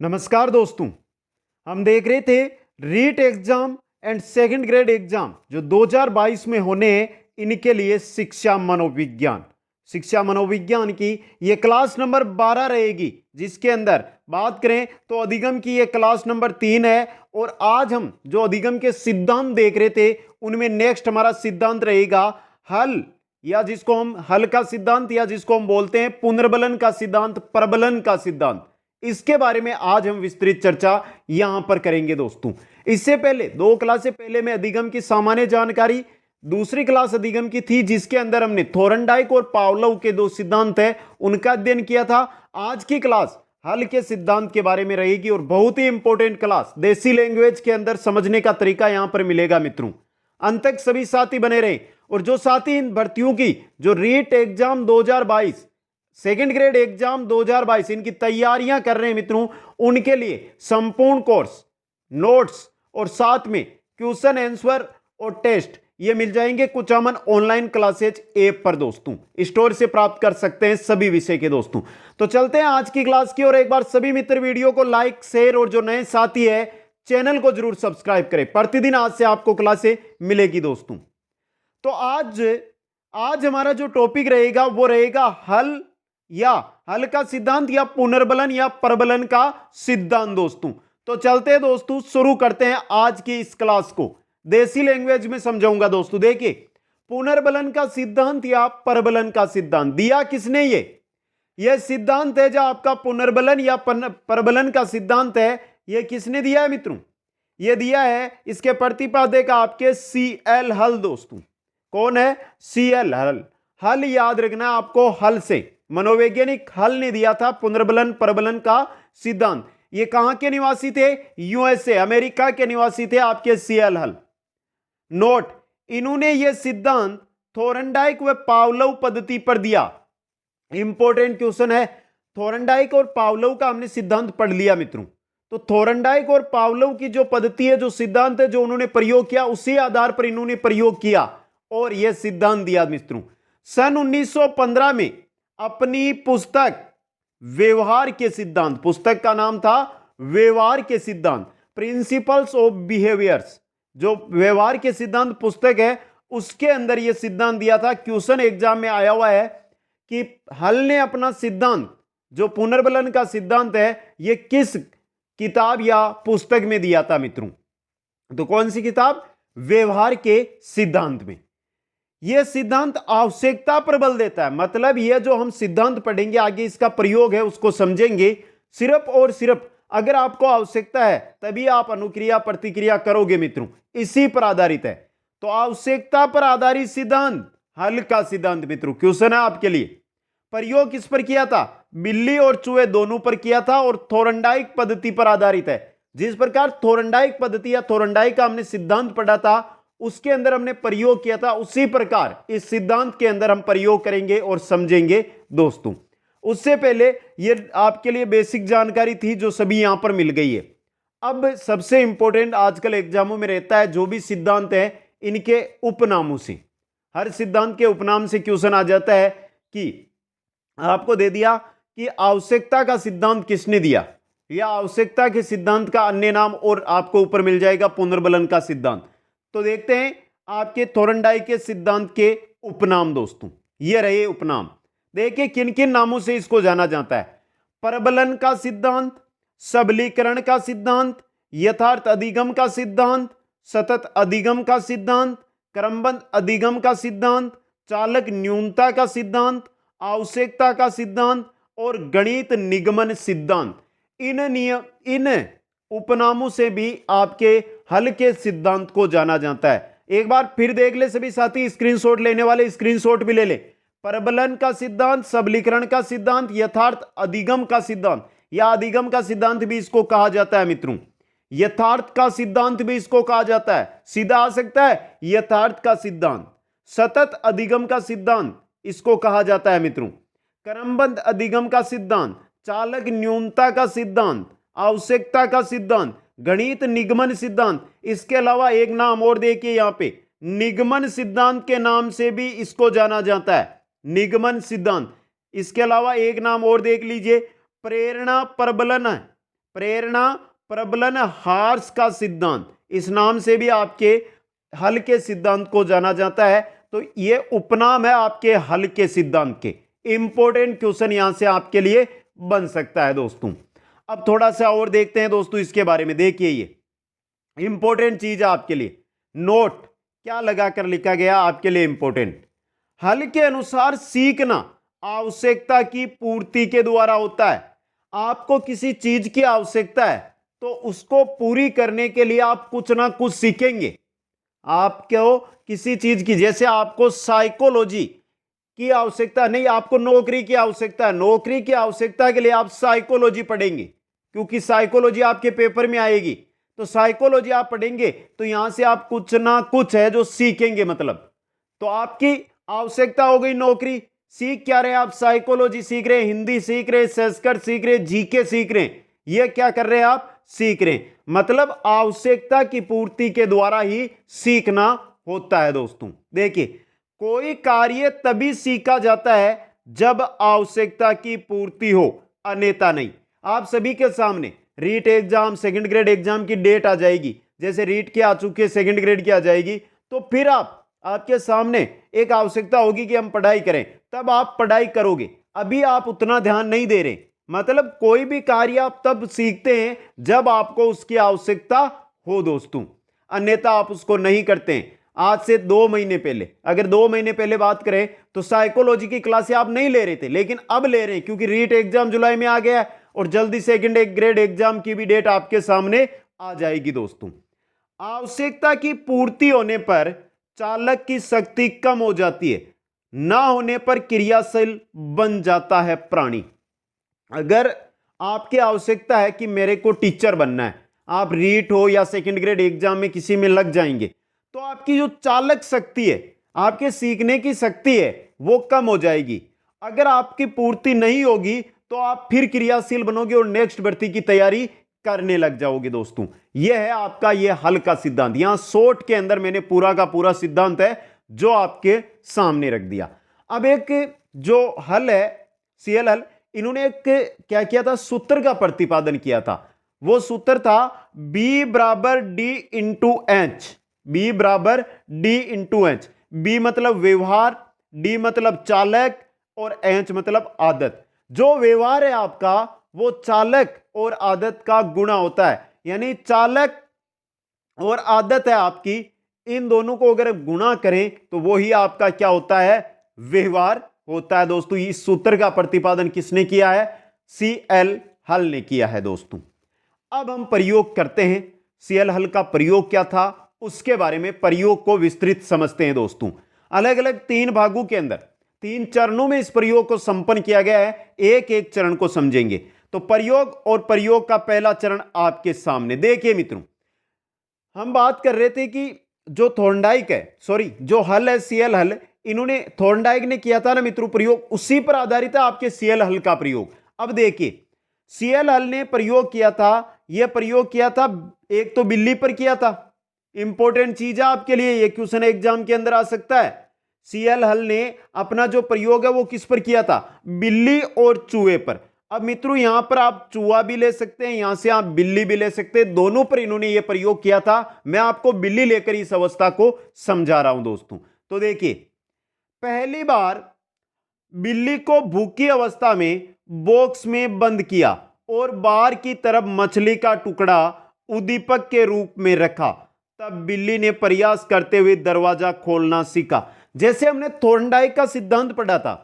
नमस्कार दोस्तों। हम देख रहे थे REET exam and second grade exam जो 2022 में होने हैं, इनके लिए शिक्षा मनोविज्ञान की ये क्लास नंबर 12 रहेगी, जिसके अंदर बात करें तो अधिगम की ये क्लास नंबर 3 है। और आज हम जो अधिगम के सिद्धांत देख रहे थे, उनमें नेक्स्ट हमारा सिद्धांत रहेगा हल, या जिसको हम हल का सिद्धांत या जिसको हम बोलते हैं पुनर्बलन का सिद्धांत, प्रबलन का सिद्धांत। इसके बारे में आज हम विस्तृत चर्चा यहां पर करेंगे दोस्तों। इससे पहले 2 क्लासें पहले में अधिगम की सामान्य जानकारी, दूसरी क्लास अधिगम की थी जिसके अंदर हमने थोरनडाइक और पावलोव के 2 सिद्धांत है उनका अध्ययन किया था। आज की क्लास हल के सिद्धांत के बारे में रहेगी और बहुत ही इंपॉर्टेंट क्लास, देसी लैंग्वेज के अंदर समझने का तरीका यहां पर मिलेगा मित्रों। अंत तक सभी साथी बने रहे। और जो साथी इन भर्तियों की जो REET exam 2022, second grade exam 2022 इनकी तैयारियां कर रहे हैं मित्रों, उनके लिए संपूर्ण कोर्स, नोट्स और साथ में क्वेश्चन आंसर और टेस्ट ये मिल जाएंगे कुचामन ऑनलाइन क्लासेज ऐप पर दोस्तों। स्टोर से प्राप्त कर सकते हैं सभी विषय के दोस्तों। तो चलते हैं आज की क्लास की और एक बार सभी मित्र वीडियो को लाइक, शेयर और जो नए साथी है चैनल को जरूर सब्सक्राइब करें। प्रतिदिन आज से आपको क्लासें मिलेगी दोस्तों। तो आज हमारा जो टॉपिक रहेगा वो रहेगा हल का सिद्धांत या पुनर्बलन या प्रबलन का सिद्धांत दोस्तों। तो चलते हैं दोस्तों, शुरू करते हैं आज की इस क्लास को। देसी लैंग्वेज में समझाऊंगा दोस्तों। देखिए, पुनर्बलन का सिद्धांत या प्रबलन का सिद्धांत दिया किसने? यह सिद्धांत है जो आपका पुनर्बलन या प्रबलन का सिद्धांत है, यह किसने दिया है मित्रों? यह दिया है इसके प्रतिपादक आपके CL हल दोस्तों। कौन है? CL हल। हल याद रखना आपको, हल से मनोवैज्ञानिक हल ने दिया था पुनर्बलन प्रबलन का सिद्धांत। ये कहां के निवासी थे? USA, अमेरिका के निवासी थे आपके CL हल। नोट, इन्होंने यह सिद्धांत थोरनडाइक व पावलोव पद्धति पर दिया। इंपॉर्टेंट क्वेश्चन है, थोरनडाइक और पावलोव का हमने सिद्धांत पढ़ लिया मित्रों। तो थोरनडाइक और पावलोव की जो पद्धति है, जो सिद्धांत है, जो उन्होंने प्रयोग किया, उसी आधार पर इन्होंने प्रयोग किया और यह सिद्धांत दिया मित्रों। सन 1915 में अपनी पुस्तक व्यवहार के सिद्धांत, पुस्तक का नाम था व्यवहार के सिद्धांत, प्रिंसिपल्स ऑफ बिहेवियर्स, जो व्यवहार के सिद्धांत पुस्तक है, उसके अंदर यह सिद्धांत दिया था। क्वेश्चन एग्जाम में आया हुआ है कि हल ने अपना सिद्धांत जो पुनर्बलन का सिद्धांत है, यह किस किताब या पुस्तक में दिया था मित्रों? तो कौन सी किताब? व्यवहार के सिद्धांत में। यह सिद्धांत आवश्यकता पर बल देता है। मतलब यह जो हम सिद्धांत पढ़ेंगे आगे, इसका प्रयोग है उसको समझेंगे सिर्फ और सिर्फ अगर आपको आवश्यकता है तभी आप अनुक्रिया प्रतिक्रिया करोगे मित्रों, इसी पर आधारित है। तो आवश्यकता पर आधारित सिद्धांत हल का सिद्धांत मित्रों। क्वेश्चन है आपके लिए, प्रयोग किस पर किया था? बिल्ली और चूहे दोनों पर किया था और थोरनडाइक पद्धति पर आधारित है। जिस प्रकार थोरनडाइक पद्धति या थोरनडाइक का हमने सिद्धांत पढ़ा था, उसके अंदर हमने प्रयोग किया था, उसी प्रकार इस सिद्धांत के अंदर हम प्रयोग करेंगे और समझेंगे दोस्तों। उससे पहले ये आपके लिए बेसिक जानकारी थी जो सभी यहां पर मिल गई है। अब सबसे इंपॉर्टेंट आजकल एग्जामों में रहता है जो भी सिद्धांत है इनके उपनामों से। हर सिद्धांत के उपनाम से क्वेश्चन आ जाता है कि आपको दे दिया कि आवश्यकता का सिद्धांत किसने दिया, या आवश्यकता के सिद्धांत का अन्य नाम, और आपको ऊपर मिल जाएगा पुनर्बलन का सिद्धांत। तो देखते हैं आपके थोरनडाइक के सिद्धांत के उपनाम दोस्तों। ये रहे उपनाम। देखिए किन किन नामों से इसको जाना जाता है। प्रबलन का सिद्धांत, सबलीकरण का सिद्धांत, यथार्थ अधिगम का सिद्धांत, सतत अधिगम का सिद्धांत, क्रमबद्ध अधिगम का सिद्धांत, चालक न्यूनता का सिद्धांत, आवश्यकता का सिद्धांत और गणित निगमन सिद्धांत। इन उपनामों से भी आपके हल के सिद्धांत को जाना जाता है। एक बार फिर देख ले सभी साथी, स्क्रीनशॉट लेने वाले स्क्रीनशॉट भी ले ले। प्रबलन का सिद्धांत, सबलीकरण का सिद्धांत, यथार्थ अधिगम का सिद्धांत, या अधिगम का सिद्धांत भी इसको कहा जाता है मित्रों। यथार्थ का सिद्धांत भी इसको कहा जाता है, सीधा आ सकता है यथार्थ का सिद्धांत। सतत अधिगम का सिद्धांत इसको कहा जाता है मित्रों। क्रमबद्ध अधिगम का सिद्धांत, चालक न्यूनता का सिद्धांत, आवश्यकता का सिद्धांत, गणित निगमन सिद्धांत। इसके अलावा एक नाम और देखिए यहां पे, निगमन सिद्धांत के नाम से भी इसको जाना जाता है, निगमन सिद्धांत। इसके अलावा एक नाम और देख लीजिए, प्रेरणा प्रबलन है, प्रेरणा प्रबलन हार्स का सिद्धांत, इस नाम से भी आपके हल के सिद्धांत को जाना जाता है। तो ये उपनाम है आपके हल के सिद्धांत के। इंपॉर्टेंट क्वेश्चन यहां से आपके लिए बन सकता है दोस्तों। अब थोड़ा सा और देखते हैं दोस्तों इसके बारे में। देखिए ये इंपॉर्टेंट चीज है आपके लिए, नोट क्या लगाकर लिखा गया आपके लिए इंपॉर्टेंट। हल के अनुसार सीखना आवश्यकता की पूर्ति के द्वारा होता है। आपको किसी चीज की आवश्यकता है तो उसको पूरी करने के लिए आप कुछ ना कुछ सीखेंगे। आपको किसी चीज की, जैसे आपको साइकोलॉजी की आवश्यकता नहीं, आपको नौकरी की आवश्यकता है, नौकरी की आवश्यकता के लिए आप साइकोलॉजी पढ़ेंगे, क्योंकि साइकोलॉजी आपके पेपर में आएगी। तो साइकोलॉजी आप पढ़ेंगे तो यहां से आप कुछ ना कुछ है जो सीखेंगे। मतलब तो आपकी आवश्यकता हो गई नौकरी, सीख क्या रहे हैं आप? साइकोलॉजी सीख रहे हैं, हिंदी सीख रहे हैं, संस्कृत सीख रहे हैं, जीके सीख रहे हैं। ये क्या कर रहे हैं आप? सीख रहे हैं। मतलब आवश्यकता की पूर्ति के द्वारा ही सीखना होता है दोस्तों। देखिए कोई कार्य तभी सीखा जाता है जब आवश्यकता की पूर्ति हो, अन्यथा नहीं। आप सभी के सामने REET exam, second grade exam की डेट आ जाएगी, जैसे रीट की आ चुकी है, सेकंड ग्रेड की आ जाएगी, तो फिर आपके सामने एक आवश्यकता होगी कि हम पढ़ाई करें, तब आप पढ़ाई करोगे। अभी आप उतना ध्यान नहीं दे रहे। मतलब कोई भी कार्य आप तब सीखते हैं जब आपको उसकी आवश्यकता हो दोस्तों, अन्यथा आप उसको नहीं करते हैं। आज से 2 महीने पहले, अगर 2 महीने पहले बात करें तो साइकोलॉजी की क्लासें आप नहीं ले रहे थे, लेकिन अब ले रहे हैं, क्योंकि रीट एग्जाम जुलाई में आ गया है और जल्दी सेकंड ग्रेड एग्जाम की भी डेट आपके सामने आ जाएगी दोस्तों। आवश्यकता की पूर्ति होने पर चालक की शक्ति कम हो जाती है, ना होने पर क्रियाशील बन जाता है प्राणी। अगर आपकी आवश्यकता है कि मेरे को टीचर बनना है, आप रीट हो या सेकंड ग्रेड एग्जाम में किसी में लग जाएंगे, तो आपकी जो चालक शक्ति है, आपके सीखने की शक्ति है, वो कम हो जाएगी। अगर आपकी पूर्ति नहीं होगी तो आप फिर क्रियाशील बनोगे और नेक्स्ट भर्ती की तैयारी करने लग जाओगे दोस्तों। यह है आपका यह हल का सिद्धांत। यहां शॉर्ट के अंदर मैंने पूरा का पूरा सिद्धांत है जो आपके सामने रख दिया। अब एक जो हल है सीएल हल, इन्होंने एक क्या किया था, सूत्र का प्रतिपादन किया था। वो सूत्र था B बराबर D इंटू एच। B बराबर D इंटू एच। B मतलब व्यवहार, D मतलब चालक और H मतलब आदत। जो व्यवहार है आपका वो चालक और आदत का गुणा होता है, यानी चालक और आदत है आपकी, इन दोनों को अगर गुणा करें तो वो ही आपका क्या होता है? व्यवहार होता है दोस्तों। इस सूत्र का प्रतिपादन किसने किया है? सीएल हल ने किया है दोस्तों। अब हम प्रयोग करते हैं। सीएल हल का प्रयोग क्या था उसके बारे में, प्रयोग को विस्तृत समझते हैं दोस्तों। अलग अलग 3 भागों के अंदर 3 चरणों में इस प्रयोग को संपन्न किया गया है। एक एक चरण को समझेंगे। तो प्रयोग और प्रयोग का पहला चरण आपके सामने। देखिए मित्रों, हम बात कर रहे थे कि जो थॉर्नडाइक है, सॉरी जो हल है सीएल हल, इन्होंने थॉर्नडाइक ने किया था ना मित्रों प्रयोग, उसी पर आधारित है आपके सीएल हल का प्रयोग। अब देखिए सीएल हल ने प्रयोग किया था, यह प्रयोग किया था एक तो बिल्ली पर किया था। इंपॉर्टेंट चीज है आपके लिए, यह क्वेश्चन एग्जाम के अंदर आ सकता है। सीएल हल ने अपना जो प्रयोग है वो किस पर किया था? बिल्ली और चूहे पर। अब मित्रों यहां पर आप चूहा भी ले सकते हैं, यहां से आप बिल्ली भी ले सकते हैं, दोनों पर इन्होंने यह प्रयोग किया था। मैं आपको बिल्ली लेकर इस अवस्था को समझा रहा हूं दोस्तों। तो देखिए पहली बार बिल्ली को भूखी अवस्था में बॉक्स में बंद किया और बाहर की तरफ मछली का टुकड़ा उद्दीपक के रूप में रखा, तब बिल्ली ने प्रयास करते हुए दरवाजा खोलना सीखा। जैसे हमने थॉर्नडाइक का सिद्धांत पढ़ा था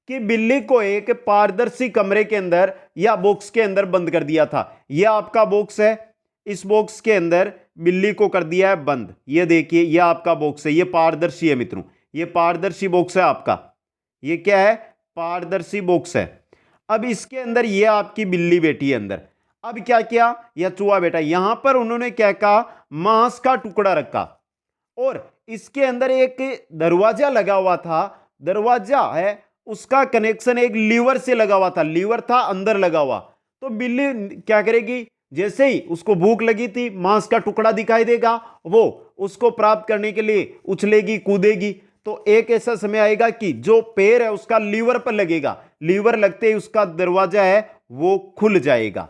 कि बिल्ली को एक पारदर्शी कमरे के अंदर या बॉक्स के अंदर बंद कर दिया था। यह आपका बॉक्स है, इस बॉक्स के अंदर बिल्ली को कर दिया है बंद। यह देखिए यह आपका बॉक्स है, यह पारदर्शी है मित्रों, यह पारदर्शी बॉक्स है आपका। यह क्या है? पारदर्शी बॉक्स है। अब इसके अंदर यह आपकी बिल्ली बैठी है अंदर। अब क्या किया? यह चूहा बैठा, यहां पर उन्होंने क्या कहा? मांस का टुकड़ा रखा और इसके अंदर एक दरवाजा लगा हुआ था। दरवाजा है उसका कनेक्शन एक लीवर से लगा हुआ था, लीवर था अंदर लगा हुआ। तो बिल्ली क्या करेगी? जैसे ही उसको भूख लगी थी, मांस का टुकड़ा दिखाई देगा, वो उसको प्राप्त करने के लिए उछलेगी, कूदेगी। तो एक ऐसा समय आएगा कि जो पैर है उसका लीवर पर लगेगा, लीवर लगते ही उसका दरवाजा है वो खुल जाएगा।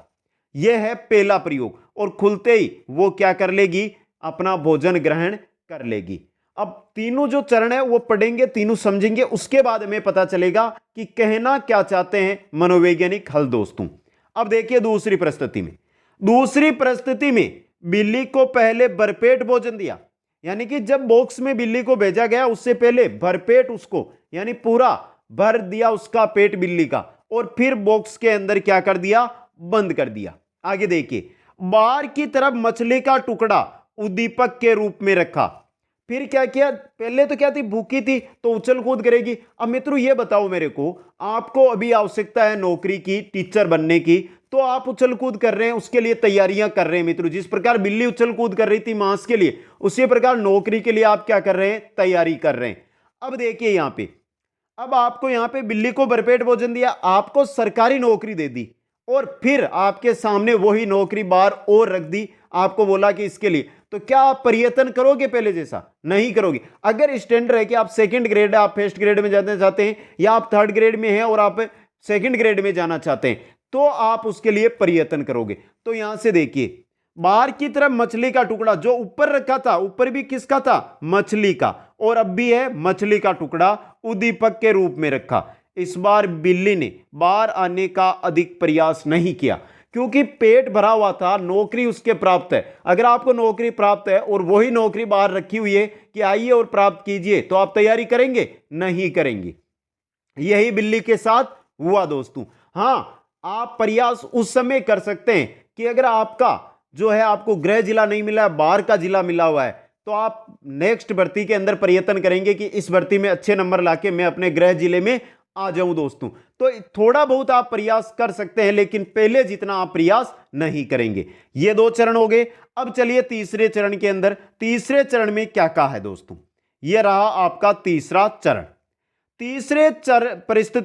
यह है पहला प्रयोग, और खुलते ही वो क्या कर लेगी, अपना भोजन ग्रहण कर लेगी। अब तीनों जो चरण है वो पढ़ेंगे, तीनों समझेंगे, उसके बाद हमें पता चलेगा कि कहना क्या चाहते हैं मनोवैज्ञानिक हल दोस्तों। अब देखिए दूसरी परिस्थिति में, दूसरी परिस्थिति में बिल्ली को पहले भरपेट भोजन दिया, यानी कि जब बॉक्स में बिल्ली को भेजा गया उससे पहले भरपेट उसको, यानी पूरा भर दिया उसका पेट बिल्ली का, और फिर बॉक्स के अंदर क्या कर दिया, बंद कर दिया। आगे देखिए, बाहर की तरफ मछली का टुकड़ा उद्दीपक के रूप में रखा, फिर क्या किया, पहले तो क्या थी, भूखी थी तो उछल कूद करेगी। अब मित्रों ये बताओ मेरे को, आपको अभी आवश्यकता है नौकरी की, टीचर बनने की, तो आप उछल कूद कर रहे हैं, उसके लिए तैयारियां कर रहे हैं मित्रों। जिस प्रकार बिल्ली उछल कूद कर रही थी मांस के लिए, उसी प्रकार नौकरी के लिए आप क्या कर रहे हैं, तैयारी कर रहे हैं। अब देखिए यहां पे, अब आपको यहां पे बिल्ली को भरपेट भोजन दिया, आपको सरकारी नौकरी दे दी, और फिर आपके सामने वही नौकरी बार और रख दी, आपको बोला कि इसके लिए, तो क्या आप प्रयत्न करोगे पहले जैसा? नहीं करोगे। अगर स्टैंडर्ड है कि आप सेकंड ग्रेड है, आप फर्स्ट ग्रेड में जाना चाहते हैं, या आप थर्ड ग्रेड में हैं और आप सेकंड ग्रेड में जाना चाहते हैं, तो आप उसके लिए प्रयत्न करोगे। तो यहां से देखिए, बाहर की तरफ मछली का टुकड़ा जो ऊपर रखा था, ऊपर भी किसका था, मछली का, और अब भी है मछली का टुकड़ा उद्दीपक के रूप में रखा। इस बार बिल्ली ने बाहर आने का अधिक प्रयास नहीं किया, क्योंकि पेट भरा हुआ था, नौकरी उसके प्राप्त है। अगर आपको नौकरी प्राप्त है और वही नौकरी बाहर रखी हुई है कि आइए और प्राप्त कीजिए, तो आप तैयारी करेंगे? नहीं करेंगे। यही बिल्ली के साथ हुआ दोस्तों। हां, आप प्रयास उस समय कर सकते हैं कि अगर आपका जो है, आपको गृह जिला नहीं मिला है, बाहर का जिला मिला हुआ है, तो आप नेक्स्ट भर्ती के अंदर प्रयत्न करेंगे कि इस भर्ती में अच्छे नंबर लाके मैं अपने गृह जिले में आ जाऊं दोस्तों। तो थोड़ा बहुत आप प्रयास कर सकते हैं, लेकिन पहले जितना आप प्रयास नहीं करेंगे। ये दो चरण हो गए। अब चलिए तीसरे चरण के अंदर, तीसरे चरण में क्या कहा है दोस्तों, यह रहा आपका तीसरा चरण।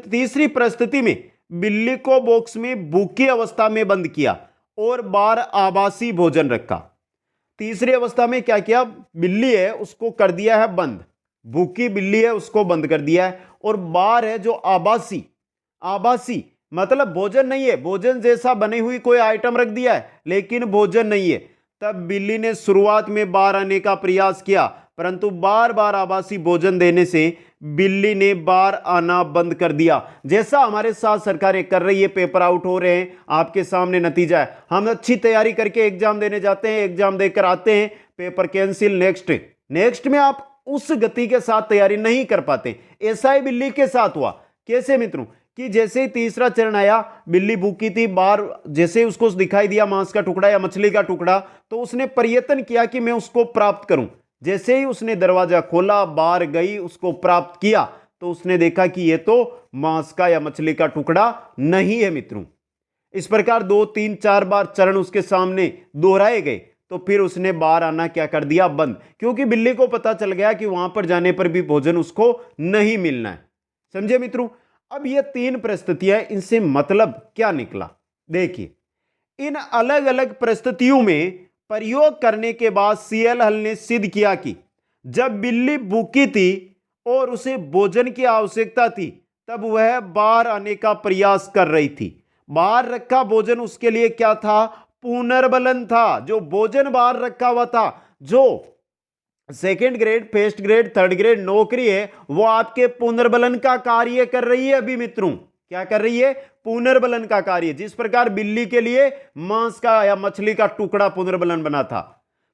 तीसरी परिस्थिति में बिल्ली को बॉक्स में भूखी अवस्था में बंद किया और बाहर आभासी भोजन रखा। तीसरी अवस्था में क्या किया, बिल्ली है उसको कर दिया है बंद, भूखी बिल्ली है उसको बंद कर दिया है, और बाहर है जो आभासी, आभासी मतलब भोजन नहीं है, भोजन जैसा बनी हुई कोई आइटम रख दिया है लेकिन भोजन नहीं है। तब बिल्ली ने शुरुआत में बाहर आने का प्रयास किया, परंतु बार बार आभासी भोजन देने से बिल्ली ने बाहर आना बंद कर दिया। जैसा हमारे साथ सरकारें कर रही है, पेपर आउट हो रहे हैं, आपके सामने नतीजा है, हम अच्छी तैयारी करके एग्जाम देने जाते हैं, एग्जाम देकर आते हैं, पेपर कैंसिल, नेक्स्ट में आप उस गति के साथ तैयारी नहीं कर पाते। ऐसा ही बिल्ली के साथ हुआ। कैसे मित्रों, कि जैसे ही तीसरा चरण आया, बिल्ली भूखी थी, बाहर जैसे उसको दिखाई दिया मांस का टुकड़ा या मछली का टुकड़ा, तो उसने प्रयत्न किया कि मैं उसको प्राप्त करूं। जैसे ही उसने दरवाजा खोला, बाहर गई, उसको प्राप्त किया, तो उसने देखा कि यह तो मांस का या मछली का टुकड़ा नहीं है मित्रों। इस प्रकार 2, 3, 4 बार चरण उसके सामने दोहराए गए, तो फिर उसने बाहर आना क्या कर दिया, बंद, क्योंकि बिल्ली को पता चल गया कि वहां पर जाने पर भी भोजन उसको नहीं मिलना है। समझे मित्रों? अब ये 3 परिस्थितियां, इनसे मतलब क्या निकला, देखिए। इन अलग अलग परिस्थितियों में प्रयोग करने के बाद सीएल हल ने सिद्ध किया कि जब बिल्ली भूखी थी और उसे भोजन की आवश्यकता थी, तब वह बाहर आने का प्रयास कर रही थी। बाहर रखा भोजन उसके लिए क्या था, पुनर्बलन था। जो भोजन बाहर रखा हुआ था, जो second grade, first grade, third grade नौकरी है, वो आपके पुनर्बलन का कार्य कर रही है। अभी मित्रों क्या कर रही है, पुनर्बलन का कार्य। जिस प्रकार बिल्ली के लिए मांस का या मछली का टुकड़ा पुनर्बलन बना था,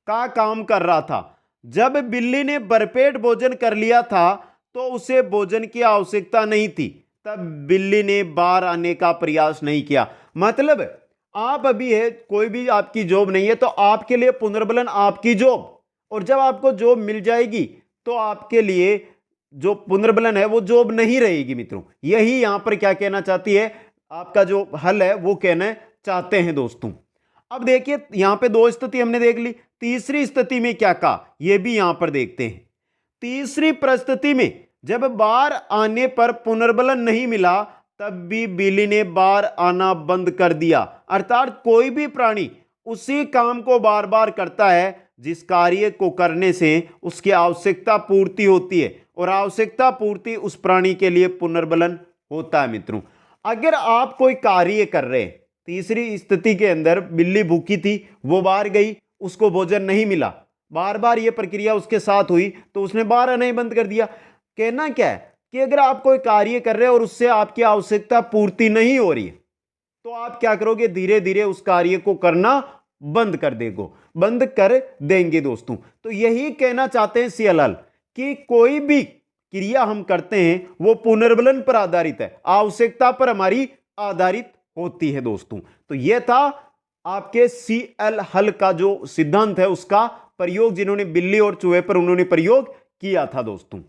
का काम कर रहा था। जब बिल्ली ने भरपेट भोजन कर लिया था तो उसे भोजन की आवश्यकता नहीं थी, तब बिल्ली ने बाहर आने का प्रयास नहीं किया। मतलब आप अभी है, कोई भी आपकी जॉब नहीं है, तो आपके लिए पुनर्बलन आपकी जॉब, और जब आपको जॉब मिल जाएगी तो आपके लिए जो पुनर्बलन है वो जॉब नहीं रहेगी मित्रों। यही यहां पर क्या कहना चाहती है, आपका जो हल है वो कहना चाहते हैं दोस्तों। अब देखिए यहां पे 2 स्थिति हमने देख ली, तीसरी स्थिति में क्या कहा ये भी यहां पर देखते हैं। तीसरी परिस्थिति में जब बाहर आने पर पुनर्बलन नहीं मिला, तब भी बिल्ली ने बाहर आना बंद कर दिया। अर्थात कोई भी प्राणी उसी काम को बार बार करता है जिस कार्य को करने से उसकी आवश्यकता पूर्ति होती है, और आवश्यकता पूर्ति उस प्राणी के लिए पुनर्बलन होता है मित्रों। अगर आप कोई कार्य कर रहे हैं, तीसरी स्थिति के अंदर बिल्ली भूखी थी, वो बाहर गई, उसको भोजन नहीं मिला, बार बार ये प्रक्रिया उसके साथ हुई तो उसने बाहर आना ही बंद कर दिया। कहना क्या है कि अगर आप कोई कार्य कर रहे हो और उससे आपकी आवश्यकता पूर्ति नहीं हो रही है तो आप क्या करोगे, धीरे धीरे उस कार्य को करना बंद कर देंगे दोस्तों। तो यही कहना चाहते हैं सीएलएल कि कोई भी क्रिया हम करते हैं वो पुनर्बलन पर आधारित है, आवश्यकता पर हमारी आधारित होती है दोस्तों। तो यह था आपके सीएलएल का जो सिद्धांत है उसका प्रयोग, जिन्होंने बिल्ली और चूहे पर उन्होंने प्रयोग किया था दोस्तों।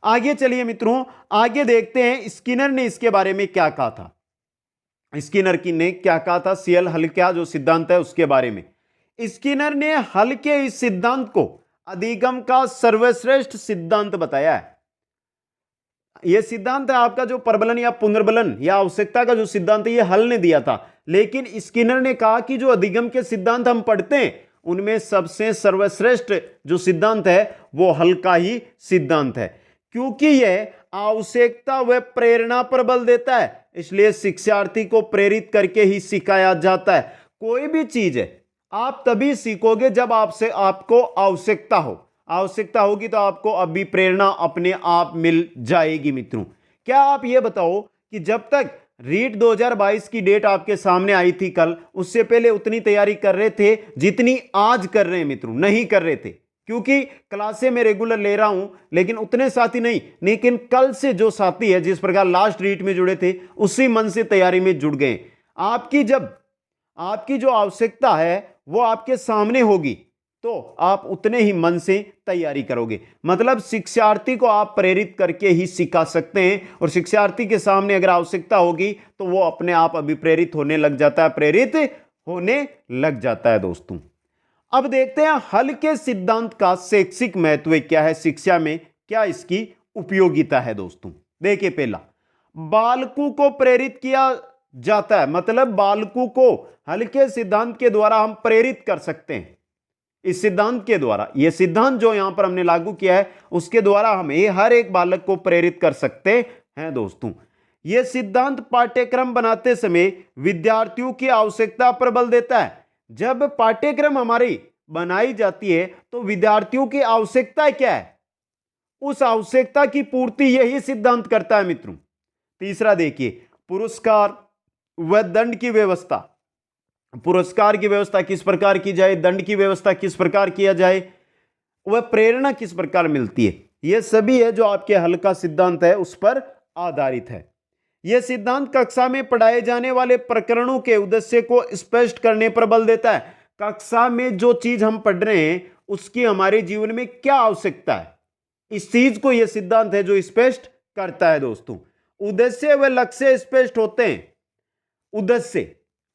आगे चलिए मित्रों, आगे देखते हैं स्किनर ने इसके बारे में क्या कहा था। स्किनर की ने क्या कहा था सीएलएल का जो सिद्धांत है उसके बारे में। स्किनर ने हल के इस सिद्धांत को अधिगम का सर्वश्रेष्ठ सिद्धांत बताया है। यह सिद्धांत है आपका जो प्रबलन या पुनर्बलन या आवश्यकता का जो सिद्धांत है, यह हल ने दिया था, लेकिन स्किनर ने कहा कि जो अधिगम के सिद्धांत हम पढ़ते हैं उनमें सबसे सर्वश्रेष्ठ जो सिद्धांत है वो हल का ही सिद्धांत है, क्योंकि यह आवश्यकता व प्रेरणा पर बल देता है, इसलिए शिक्षार्थी को प्रेरित करके ही सिखाया जाता है। कोई भी चीज है आप तभी सीखोगे जब आपको आवश्यकता होगी तो आपको अभी प्रेरणा अपने आप मिल जाएगी मित्रों। क्या आप ये बताओ कि जब तक रीट 2022 की डेट आपके सामने आई थी कल, उससे पहले उतनी तैयारी कर रहे थे जितनी आज कर रहे हैं मित्रों? नहीं कर रहे थे, क्योंकि क्लासें मैं रेगुलर ले रहा हूं लेकिन उतने साथी नहीं। लेकिन कल से जो साथी है जिस प्रकार लास्ट रीट में जुड़े थे उसी मन से तैयारी में जुड़ गए। आपकी जो आवश्यकता है वो आपके सामने होगी तो आप उतने ही मन से तैयारी करोगे। मतलब शिक्षार्थी को आप प्रेरित करके ही सिखा सकते हैं, और शिक्षार्थी के सामने अगर आवश्यकता होगी तो वो अपने आप अभिप्रेरित होने लग जाता है दोस्तों। अब देखते हैं हल के सिद्धांत का शैक्षिक महत्व क्या है, शिक्षा में क्या इसकी उपयोगिता है दोस्तों। देखिए, पहला, बालकों को प्रेरित किया जाता है, मतलब बालकों को हल के सिद्धांत के द्वारा हम प्रेरित कर सकते हैं। इस सिद्धांत के द्वारा, यह सिद्धांत जो यहां पर हमने लागू किया है उसके द्वारा हमें हर एक बालक को प्रेरित कर सकते हैं दोस्तों। यह सिद्धांत पाठ्यक्रम बनाते समय विद्यार्थियों की आवश्यकता पर बल देता है। जब पाठ्यक्रम हमारी बनाई जाती है तो विद्यार्थियों की आवश्यकता क्या है, उस आवश्यकता की पूर्ति यही सिद्धांत करता है मित्रों। तीसरा देखिए, पुरस्कार व दंड की व्यवस्था। पुरस्कार की व्यवस्था किस प्रकार की जाए, दंड की व्यवस्था किस प्रकार किया जाए, वह प्रेरणा किस प्रकार मिलती है, यह सभी है जो आपके हल का सिद्धांत है उस पर आधारित है। यह सिद्धांत कक्षा में पढ़ाए जाने वाले प्रकरणों के उद्देश्य को स्पष्ट करने पर बल देता है। कक्षा में जो चीज हम पढ़ रहे हैं उसकी हमारे जीवन में क्या आवश्यकता है, इस चीज को यह सिद्धांत है जो स्पष्ट करता है दोस्तों। उद्देश्य व लक्ष्य स्पष्ट होते हैं। उद्देश्य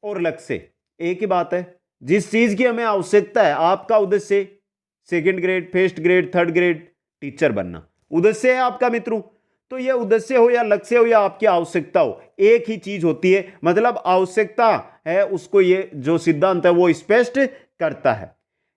और लक्ष्य एक ही बात है। जिस चीज की हमें आवश्यकता है, आपका उद्देश्य second grade, first grade, third grade teacher बनना उद्देश्य है आपका मित्रों। तो यह उद्देश्य हो या लक्ष्य हो या आपकी आवश्यकता हो, एक ही चीज होती है। मतलब आवश्यकता है उसको ये जो सिद्धांत है वो स्पष्ट करता है।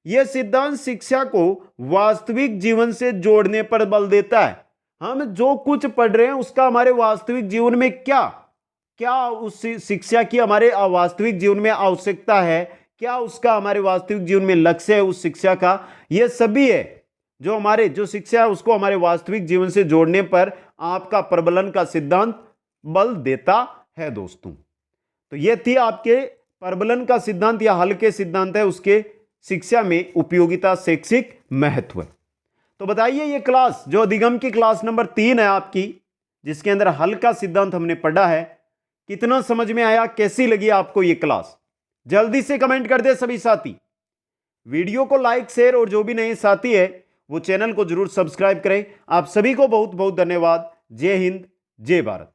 यह सिद्धांत शिक्षा को वास्तविक जीवन से जोड़ने पर बल देता है। हम जो कुछ पढ़ रहे हैं उसका हमारे वास्तविक जीवन में क्या उस शिक्षा की हमारे वास्तविक जीवन में आवश्यकता है, क्या उसका हमारे वास्तविक जीवन में लक्ष्य है उस शिक्षा का, यह सभी है जो शिक्षा है उसको हमारे वास्तविक जीवन से जोड़ने पर आपका प्रबलन का सिद्धांत बल देता है दोस्तों। तो यह थी आपके प्रबलन का सिद्धांत या हल के सिद्धांत है उसके शिक्षा में उपयोगिता, शैक्षिक महत्व। तो बताइए ये क्लास जो अधिगम की क्लास नंबर 3 है आपकी, जिसके अंदर हल का सिद्धांत हमने पढ़ा है, कितना समझ में आया, कैसी लगी आपको ये क्लास? जल्दी से कमेंट कर दे सभी साथी। वीडियो को लाइक, शेयर और जो भी नए साथी है वो चैनल को जरूर सब्सक्राइब करें। आप सभी को बहुत बहुत धन्यवाद। जय हिंद, जय भारत।